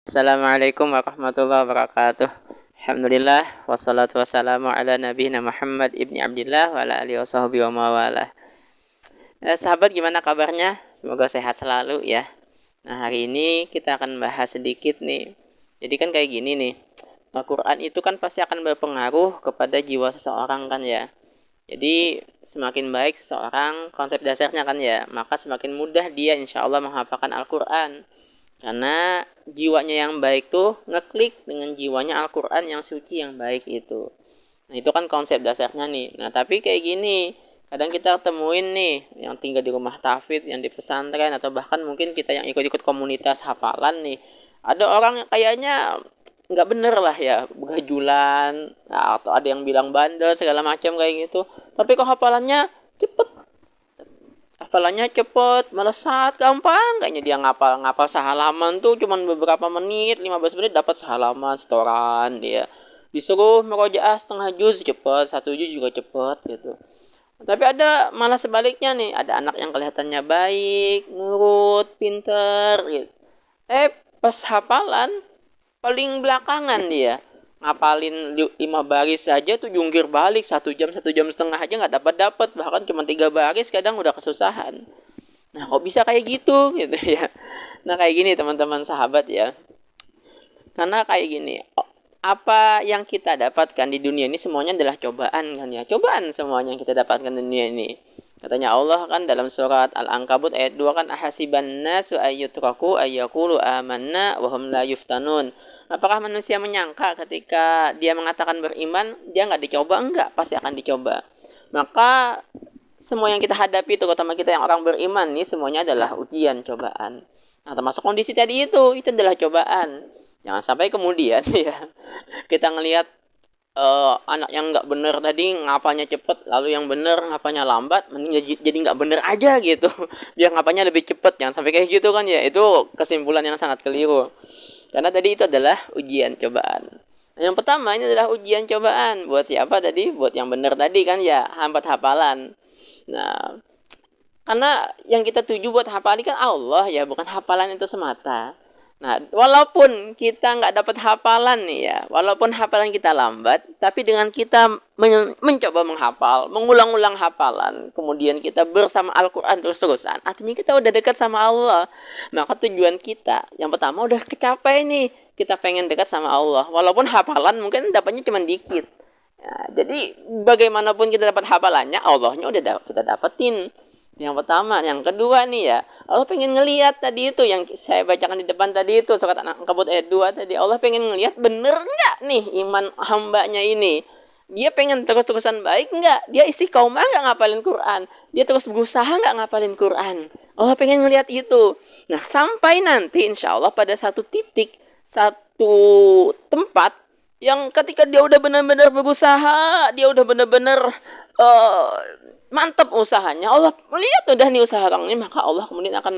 Assalamualaikum warahmatullahi wabarakatuh. Alhamdulillah wassalatu wassalamu ala nabiyina Muhammad ibni Abdillah wa ala alihi washabihi wa mawalah. Sahabat gimana kabarnya? Semoga sehat selalu ya. Nah, hari ini kita akan bahas sedikit nih. Jadi kan kayak gini nih. Al-Quran itu kan pasti akan berpengaruh kepada jiwa seseorang kan ya. Jadi semakin baik seseorang, konsep dasarnya kan ya, maka semakin mudah dia insya Allah menghafalkan Al-Quran. Karena jiwanya yang baik tuh ngeklik dengan jiwanya Al-Quran yang suci yang baik itu. Nah itu kan konsep dasarnya nih. Nah tapi kayak gini, kadang kita temuin nih yang tinggal di rumah tahfidz, yang di pesantren, atau bahkan mungkin kita yang ikut-ikut komunitas hafalan nih. Ada orang yang kayaknya nggak bener lah ya, begajulan, nah, atau ada yang bilang bandel segala macam kayak gitu. Tapi kok hafalannya cepet, hafalannya cepet, melesat, gampang. Kayaknya dia ngapal sehalaman tuh cuman beberapa menit, 15 menit dapat sehalaman, setoran dia. Disuruh merojaah setengah juz cepet, satu juz juga cepet gitu. Tapi ada malah sebaliknya nih, ada anak yang kelihatannya baik, nurut, pinter gitu. Pas hafalan paling belakangan dia ngapalin 5 baris saja tuh jungkir balik 1 jam 1 jam setengah aja nggak dapat bahkan cuma 3 baris kadang udah kesusahan. Nah kok bisa kayak gitu ya. Nah kayak gini teman-teman sahabat ya, karena kayak gini, apa yang kita dapatkan di dunia ini semuanya adalah cobaan kan ya, cobaan semuanya yang kita dapatkan di dunia ini. Katanya Allah kan dalam surat Al-Ankabut ayat 2 kan, ahasiban nasu ayyutraku ayyakulu amanna wa hum la yuftanun. Apakah manusia menyangka ketika dia mengatakan beriman dia nggak dicoba? Enggak, pasti akan dicoba. Maka semua yang kita hadapi, terutama kita yang orang beriman nih, semuanya adalah ujian, cobaan. Nah, termasuk kondisi tadi itu adalah cobaan. Jangan sampai kemudian ya kita ngelihat anak yang nggak bener tadi ngapalnya cepet, lalu yang bener ngapalnya lambat, mending jadi nggak bener aja gitu. Biar ngapalnya lebih cepet, jangan sampai kayak gitu kan ya. Itu kesimpulan yang sangat keliru. Karena tadi itu adalah ujian cobaan. Nah, yang pertama ini adalah ujian cobaan buat siapa tadi? Buat yang bener tadi kan ya, hambat hafalan. Nah, karena yang kita tuju buat hafalan kan Allah ya, bukan hafalan itu semata. Nah, walaupun kita nggak dapat hafalan nih ya, walaupun hafalan kita lambat, tapi dengan kita mencoba menghafal, mengulang-ulang hafalan, kemudian kita bersama Al-Quran terus-terusan, artinya kita udah dekat sama Allah. Maka tujuan kita, yang pertama udah kecapai nih, kita pengen dekat sama Allah. Walaupun hafalan mungkin dapatnya cuma dikit. Ya, jadi bagaimanapun kita dapat hafalannya, Allahnya udah kita dapetin. Yang pertama, yang kedua nih ya, Allah pengen ngelihat tadi itu yang saya bacakan di depan tadi itu surat Al-Ankabut ayat 2 tadi. Allah pengen ngelihat bener nggak nih iman hambanya ini. Dia pengen terus-terusan baik nggak? Dia istiqomah nggak ngapalin Quran? Dia terus berusaha nggak ngapalin Quran? Allah pengen ngelihat itu. Nah, sampai nanti insya Allah pada satu titik, satu tempat yang ketika dia udah benar-benar berusaha, dia udah benar-benar uh, mantap usahanya, Allah melihat udah nih usaha orang ini, maka Allah kemudian akan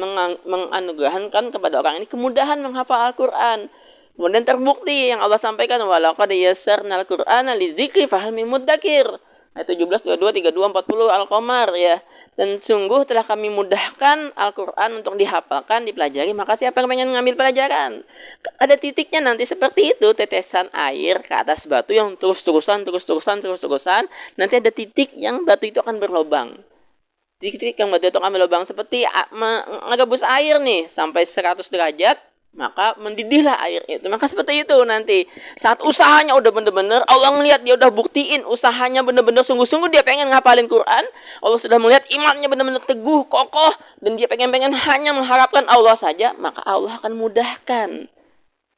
menganugerahkan kepada orang ini kemudahan menghafal Al-Quran. Kemudian terbukti yang Allah sampaikan, walaqad yassarnal Qur'ana lidzikri fahal mim mudzakir. Ayat 17, 22, 32, 40 Al-Qamar ya. Dan sungguh telah kami mudahkan Al-Quran untuk dihafalkan, dipelajari, maka siapa yang pengen ngambil pelajaran? Ada titiknya nanti seperti itu, tetesan air ke atas batu yang terus-terusan, nanti ada titik yang batu itu akan berlubang. Titik yang batu itu akan berlubang seperti ngerebus air nih sampai 100 derajat, maka mendidihlah air itu. Maka seperti itu nanti saat usahanya udah bener-bener, Allah ngelihat dia udah buktiin usahanya bener-bener sungguh-sungguh, dia pengen ngapalin Quran. Allah sudah melihat imannya bener-bener teguh, kokoh, dan dia pengen hanya mengharapkan Allah saja, maka Allah akan mudahkan.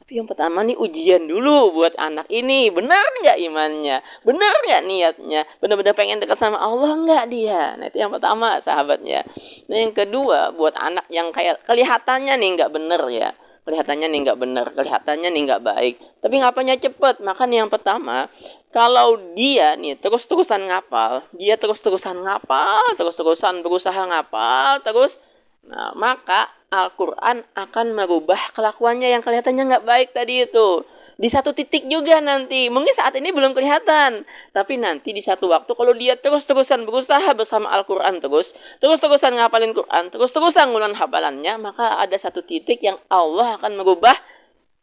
Tapi yang pertama nih ujian dulu buat anak ini, benar nggak imannya, benar nggak niatnya, benar-benar pengen dekat sama Allah nggak dia. Nah itu yang pertama sahabatnya. Nah yang kedua buat anak yang kayak kelihatannya nih nggak bener ya, kelihatannya nih nggak bener, kelihatannya nih nggak baik, tapi ngapalnya cepet. Maka nih yang pertama, kalau dia nih terus-terusan ngapal, dia terus-terusan ngapal, terus-terusan berusaha ngapal, terus, nah maka Al-Quran akan merubah kelakuannya yang kelihatannya nggak baik tadi itu. Di satu titik juga nanti, mungkin saat ini belum kelihatan, tapi nanti di satu waktu kalau dia terus-terusan berusaha bersama Al-Quran terus-terusan ngapalin Quran, terus-terusan ngulang hafalannya, maka ada satu titik yang Allah akan merubah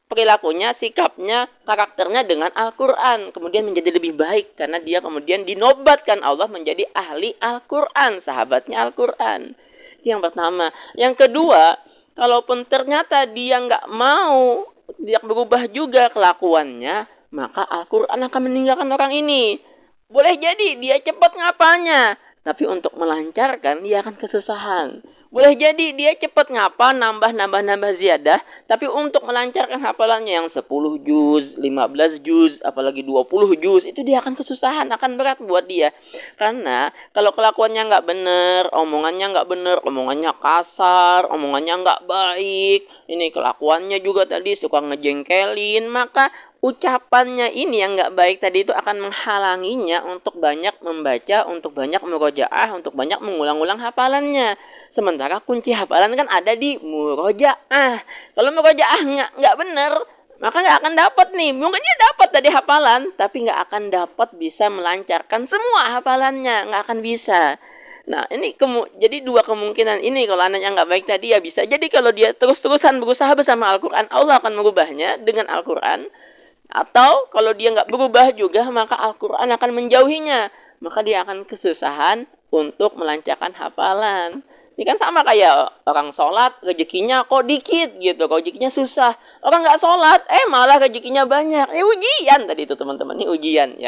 perilakunya, sikapnya, karakternya dengan Al-Quran. Kemudian menjadi lebih baik karena dia kemudian dinobatkan Allah menjadi ahli Al-Quran, sahabatnya Al-Quran. Yang pertama. Yang kedua, kalaupun ternyata dia nggak mau, dia berubah juga kelakuannya, maka Al-Quran akan meninggalkan orang ini. Boleh jadi dia cepat ngapalnya, tapi untuk melancarkan dia akan kesusahan. Boleh jadi dia cepat ngapal, nambah ziyadah, tapi untuk melancarkan hafalannya yang 10 juz, 15 juz, apalagi 20 juz, itu dia akan kesusahan, akan berat buat dia. Karena kalau kelakuannya nggak benar, omongannya kasar, omongannya nggak baik, ini kelakuannya juga tadi suka ngejengkelin, maka ucapannya ini yang nggak baik tadi itu akan menghalanginya untuk banyak membaca, untuk banyak murojaah, untuk banyak mengulang-ulang hafalannya. Sementara kunci hafalan kan ada di murojaah. Kalau murojaah nggak benar, maka nggak akan dapat nih. Mungkin dia dapat tadi hafalan, tapi nggak akan dapat bisa melancarkan semua hafalannya, nggak akan bisa. Nah, ini jadi dua kemungkinan ini kalau anaknya nggak baik tadi ya bisa. Jadi kalau dia terus-terusan berusaha bersama Al-Quran, Allah akan merubahnya dengan Al-Quran. Atau kalau dia nggak berubah juga, maka Al-Quran akan menjauhinya. Maka dia akan kesusahan untuk melancarkan hafalan. Ini kan sama kayak orang sholat, rezekinya kok dikit gitu, kok rezekinya susah. Orang nggak sholat, malah rezekinya banyak. Ujian tadi itu teman-teman, ini ujian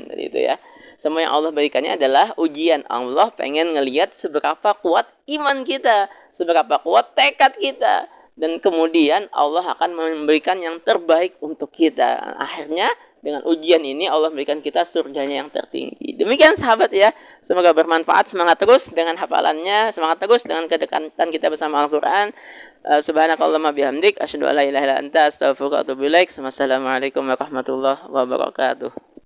tadi itu ya. Semua yang Allah berikannya adalah ujian. Allah pengen ngelihat seberapa kuat iman kita, seberapa kuat tekad kita. Dan kemudian Allah akan memberikan yang terbaik untuk kita. Akhirnya dengan ujian ini Allah memberikan kita surganya yang tertinggi. Demikian sahabat ya. Semoga bermanfaat. Semangat terus dengan hafalannya. Semangat terus dengan kedekatan kita bersama Al-Quran. Subhanakallahumma bihamdik. Asyhadu an la ilaha illa anta astaghfiruka wa atubu ilaik. Wassalamualaikum warahmatullahi wabarakatuh.